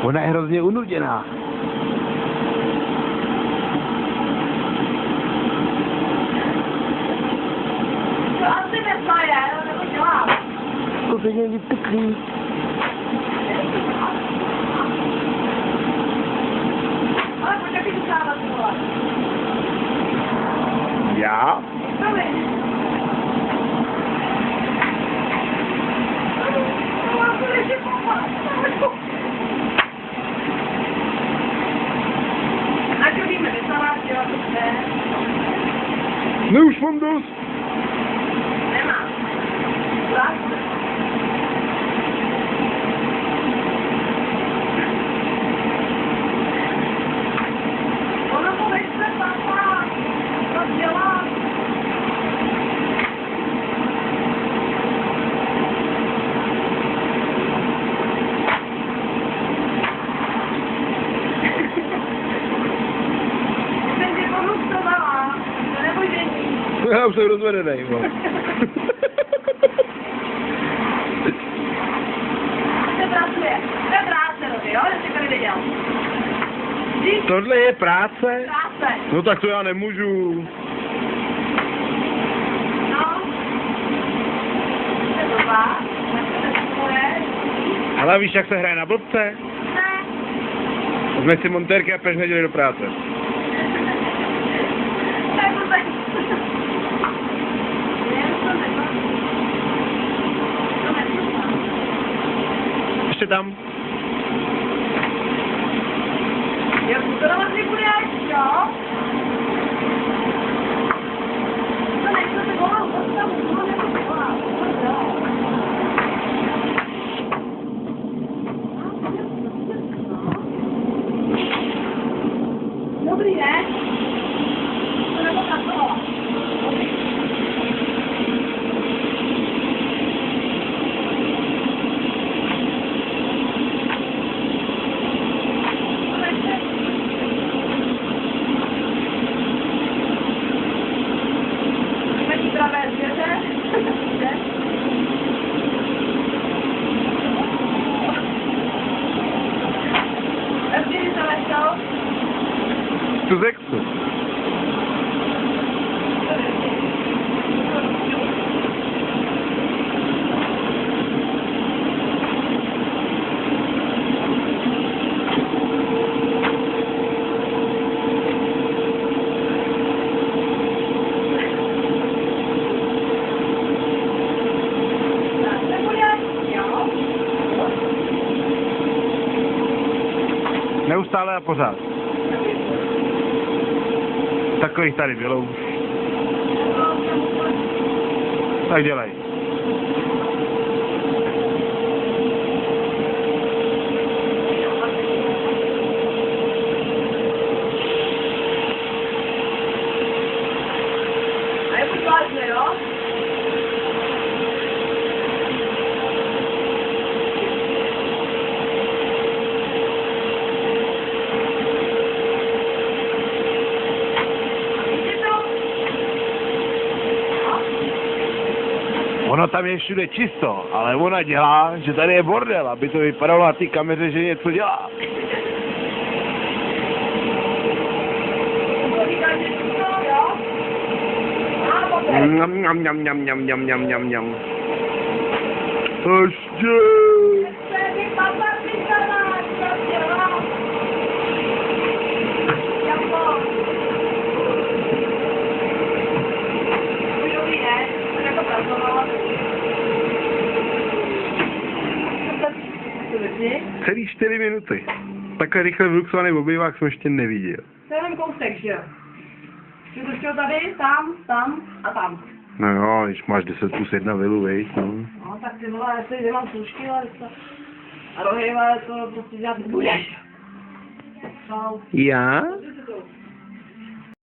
Ona je hrozně unuděná. To asi nezaje, nebo dělám. To se někdy pytlí. Ale pojď taky dostávat tohle. Já? Ať hodíme vysávat, dělat to chce. No už mám dost. Nemám. Zase. Ono to nechce, papa. To dělá. Jsem tě ponustovala. To neboj dění. Já už jsem rozvedenej, no. To je práce, Roby, jo? Že jsi tady viděl. Víš? Tohle je práce? Práce. No tak to já nemůžu. No. To je blbá. Tak to nefunguje. Ale víš, jak se hraje na blbce? Ne. Jsme si montérky a peš neděli do práce. To je blbý. Ještě tam. Jak to na vás nebudeš, jo? To nechce se volal, to tam nechce se volal. Dobrý, ne? To nebo taková. Pravé zvěře. Kdy se lešel? Tu zexu. Neustále a pořád. Takových tady bylo už. Tak dělej. A je buď vážně, jo? Ono tam je všude čisto, ale ona dělá, že tady je bordel, aby to vypadalo na té kameře, že něco dělá. Mňam, mňam, mňam, mňam, mňam, mňam, mňam, mňam, mňam. Ještě. Celý 4 minuty. Takhle rychle vyluxovaný obývák jsem ještě neviděl. To je jenom kousek, že jo? Jsi to chtěl tady, tam a tam. No jo, když máš 10 plus 1 vilu, viď, no. No tak ty vole, jestli nemám služky, ale to... A rohy, ale to prostě dělat nebudeš. Já?